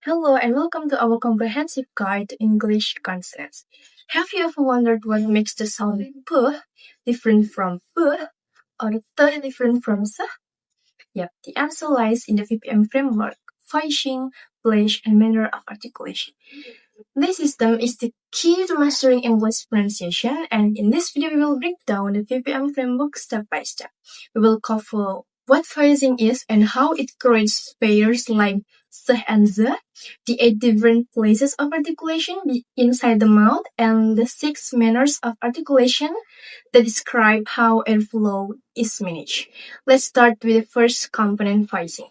Hello and welcome to our comprehensive guide to English consonants. Have you ever wondered what makes the sound p different from p or t different from s? Yep, the answer lies in the VPM framework, voicing, place, and manner of articulation. This system is the key to mastering English pronunciation, and in this video we will break down the VPM framework step by step. We will cover what voicing is and how it creates pairs like s and z, the 8 different places of articulation inside the mouth, and the 6 manners of articulation that describe how airflow is managed. Let's start with the first component, voicing.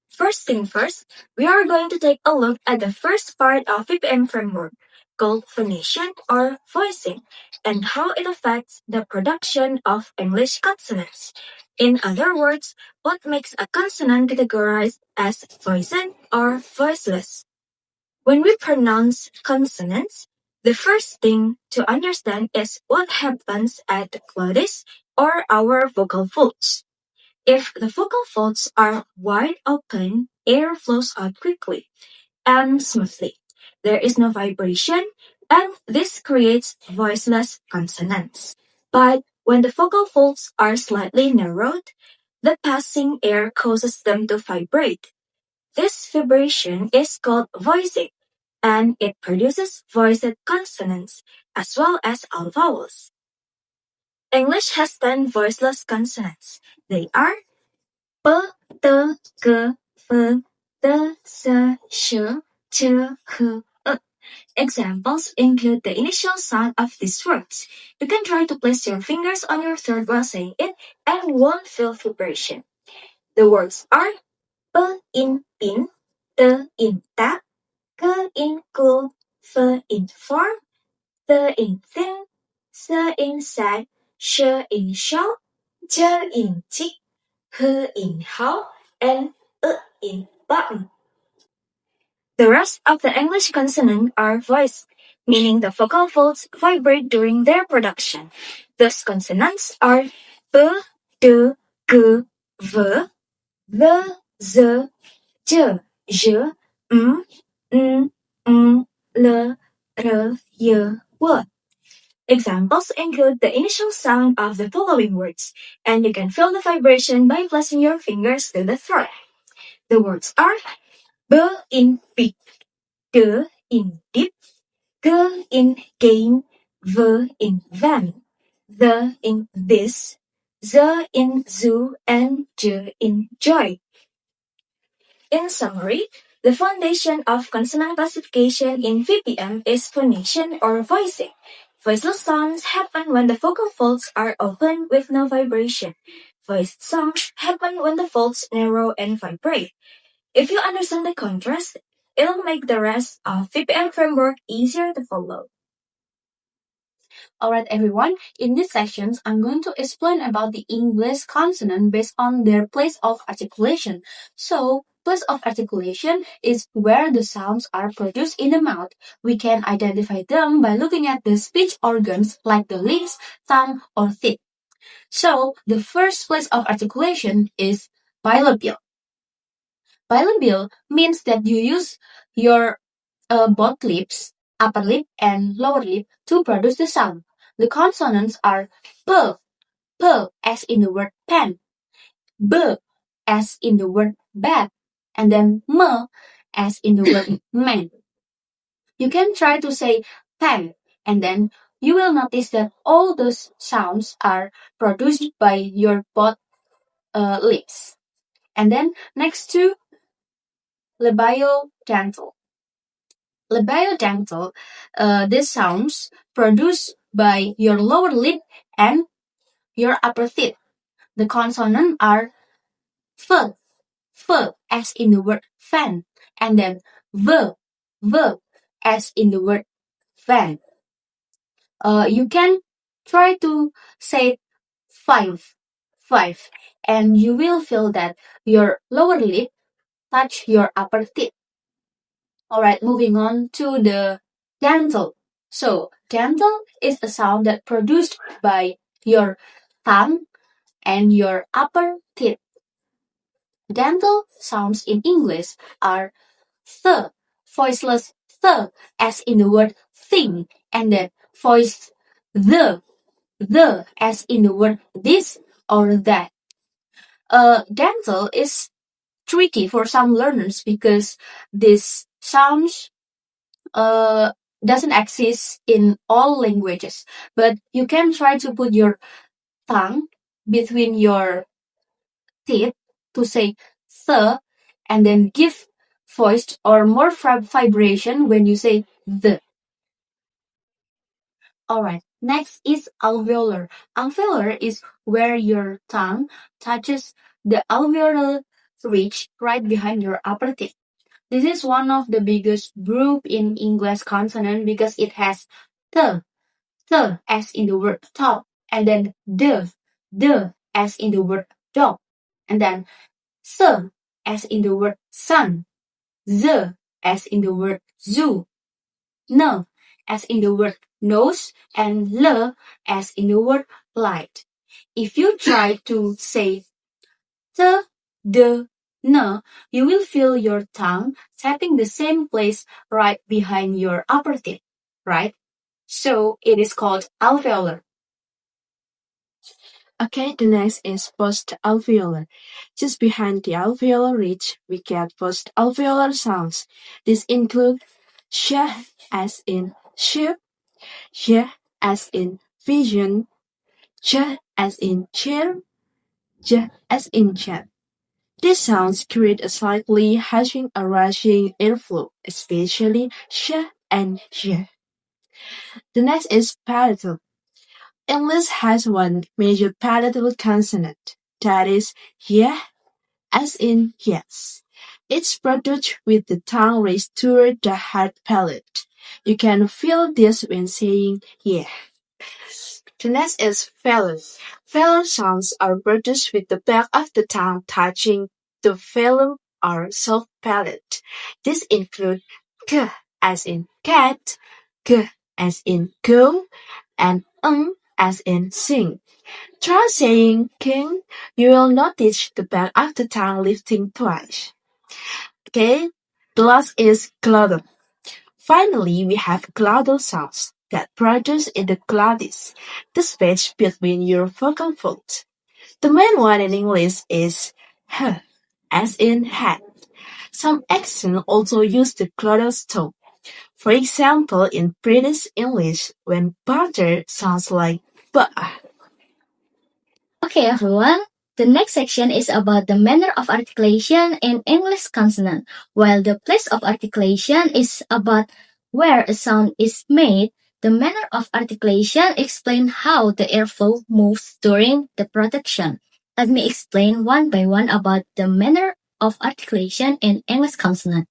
First thing first, we are going to take a look at the first part of VPM framework, called phonation or voicing, and how it affects the production of English consonants. In other words, what makes a consonant categorized as voiced or voiceless. When we pronounce consonants, the first thing to understand is what happens at the glottis or our vocal folds. If the vocal folds are wide open, air flows out quickly and smoothly. There is no vibration, and this creates voiceless consonants. But when the vocal folds are slightly narrowed, the passing air causes them to vibrate. This vibration is called voicing, and it produces voiced consonants as well as all vowels. English has 10 voiceless consonants. They are p, t, k, f, t, s, sh, ch, h, e. Examples include the initial sound of these words. You can try to place your fingers on your throat while saying it and won't feel vibration. The words are p in pin, t in ta, k in cool, f in for, t in thin, s in sad, sh in show, ch in chick, h in how, and in button. The rest of the English consonants are voiced, meaning the vocal folds vibrate during their production. Those consonants are p, d, g, v, the, z, j, j, m, n, l, r, y, w. Examples include the initial sound of the following words, and you can feel the vibration by placing your fingers to the throat. The words are b in big, d in deep, g in gain, v in van, the in this, z in zoo, and j in joy. In summary, the foundation of consonant classification in VPM is phonation or voicing. Voiceless sounds happen when the vocal folds are open with no vibration. Voiced sounds happen when the folds narrow and vibrate. If you understand the contrast, it'll make the rest of VPM framework easier to follow. Alright everyone, in these sections, I'm going to explain about the English consonant based on their place of articulation. So, place of articulation is where the sounds are produced in the mouth. We can identify them by looking at the speech organs like the lips, tongue, or teeth. So, the first place of articulation is bilabial. Bilabial means that you use your both lips, upper lip and lower lip, to produce the sound. The consonants are p, p as in the word pen, b as in the word bat, and then m as in the word man. You can try to say pen, and then you will notice that all those sounds are produced by your both lips. And then next to labiodental. Labiodental, these sounds produced by your lower lip and your upper teeth. The consonants are f, f as in the word fan, and then v, v as in the word fan. You can try to say five, and you will feel that your lower lip touch your upper teeth. Alright, moving on to the dental. So, dental is a sound that produced by your tongue and your upper teeth. Dental sounds in English are th, voiceless th, as in the word thing, and then voiced the, as in the word this or that. Dental is tricky for some learners because this sounds uh, doesn't exist in all languages, but you can try to put your tongue between your teeth to say th and then give voiced or more vibration when you say the. Alright, next is alveolar. Alveolar is where your tongue touches the alveolar ridge right behind your upper teeth. This is one of the biggest group in English consonant because it has the as in the word top, and then the as in the word dog, and then s as in the word sun, z as in the word zoo, n as in the word nose, and l as in the word light. If you try to say the, the, n, you will feel your tongue tapping the same place right behind your upper teeth, right? So it is called alveolar. Okay, the next is post-alveolar. Just behind the alveolar ridge, we get post-alveolar sounds. These include sh as in ship, j as in vision, ch as in chair, j as in jet. These sounds create a slightly hushing or rushing airflow, especially sh and j. The next is palatal. English has one major palatal consonant, that is yeah, as in yes. It's produced with the tongue raised toward the hard palate. You can feel this when saying yeah. The next is velum. Velum sounds are produced with the back of the tongue touching the velum or soft palate. These include k as in cat, g as in go, and as in sing. Try saying king, you will notice the back of the tongue lifting twice. Okay, the last is glottal. Finally, we have glottal sounds that produce in the glottis, the space between your vocal folds. The main one in English is h, as in hat. Some accents also use the glottal stop. For example, in British English, when butter sounds like buh. Okay, everyone. The next section is about the manner of articulation in English consonant, while the place of articulation is about where a sound is made. The manner of articulation explains how the airflow moves during the production. Let me explain one by one about the manner of articulation in English consonant.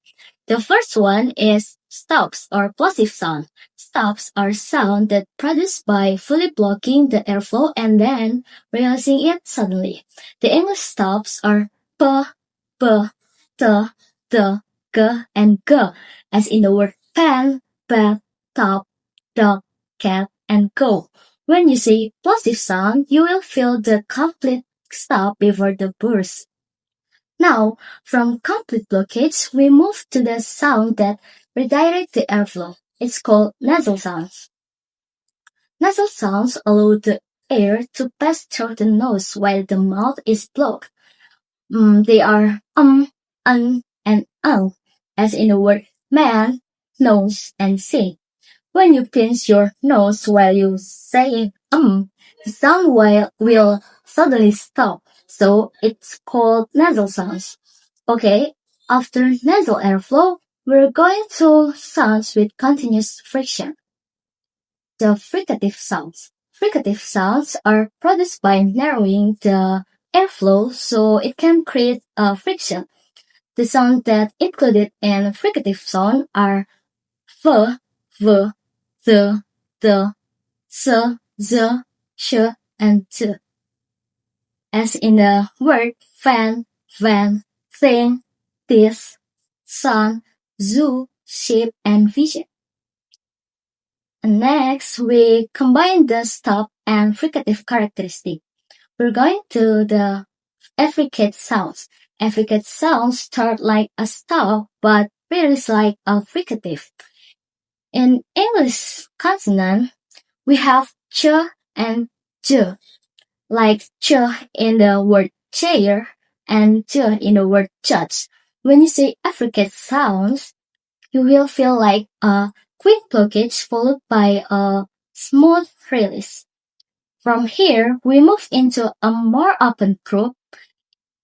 The first one is stops or plosive sound. Stops are sound that produced by fully blocking the airflow and then realizing it suddenly. The English stops are p, p, t, t, g, and g, as in the word pen, pet, top, dog, cat, and go. When you say plosive sound, you will feel the complete stop before the burst. Now, from complete blockage, we move to the sound that redirect the airflow. It's called nasal sounds. Nasal sounds allow the air to pass through the nose while the mouth is blocked. They are and as in the word man, nose, and sing. When you pinch your nose while you say the sound will suddenly stop, so it's called nasal sounds. Okay, after nasal airflow, we're going to sounds with continuous friction. The fricative sounds. Fricative sounds are produced by narrowing the airflow so it can create a friction. The sounds that included in fricative sound are v, v, the, z, sh, and t. As in the word fan, van, thing, this, sun, zoo, sheep, and vision. Next, we combine the stop and fricative characteristic. We're going to the affricate sounds. Affricate sounds start like a stop but feels like a fricative. In English consonant, we have ch and j, like ch in the word chair and j in the word judge. When you say affricate sounds, you will feel like a quick blockage followed by a smooth release. From here, we move into a more open group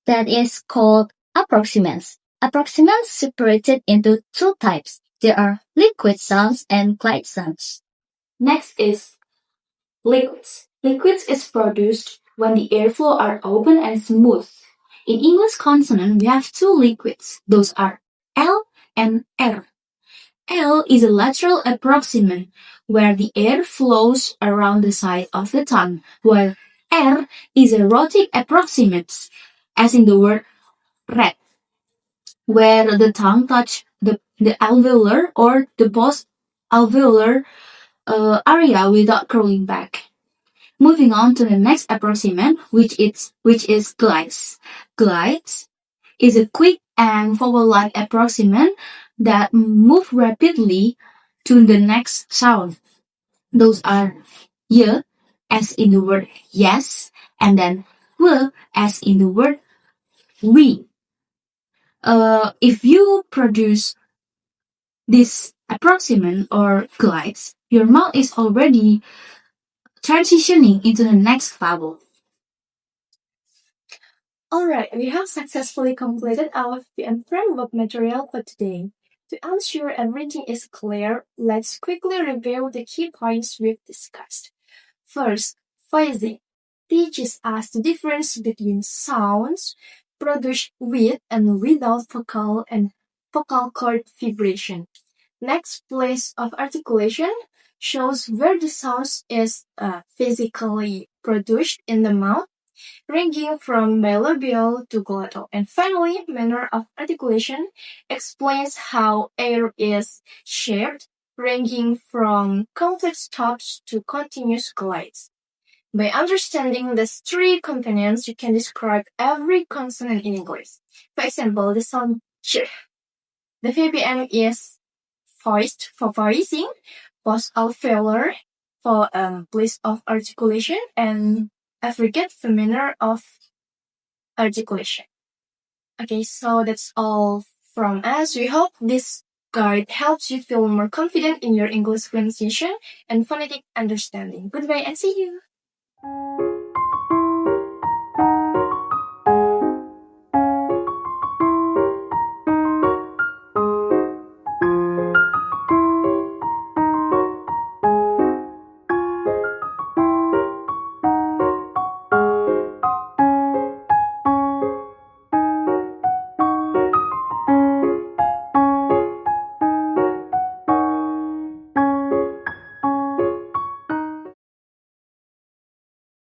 that is called approximants. Approximants separated into two types. There are liquid sounds and glide sounds. Next is liquids. Liquids is produced when the airflow are open and smooth. In English consonant, we have two liquids. Those are L and R. L is a lateral approximant where the air flows around the side of the tongue, while R is a rhotic approximant, as in the word red, where the tongue touch the alveolar or the post-alveolar area without curling back. Moving on to the next approximant, which is glides. Glides is a quick and vowel-like approximant that move rapidly to the next sound. Those are y, as in the word yes, and then w, as in the word we. If you produce this approximant or glides, your mouth is already transitioning into the next vowel. Alright, we have successfully completed our VPM framework material for today. To ensure everything is clear, let's quickly review the key points we've discussed. First, voicing teaches us the difference between sounds produced with and without vocal and vocal cord vibration. Next, place of articulation shows where the sound is physically produced in the mouth, ranging from bilabial to glottal. And finally, manner of articulation explains how air is shaped, ranging from complex stops to continuous glides. By understanding these three components, you can describe every consonant in English. For example, the sound ch. The VPM is voiced for voicing, post-alveolar for place of articulation, and affricate for manner of articulation. Okay, so that's all from us. We hope this guide helps you feel more confident in your English pronunciation and phonetic understanding. Goodbye and see you!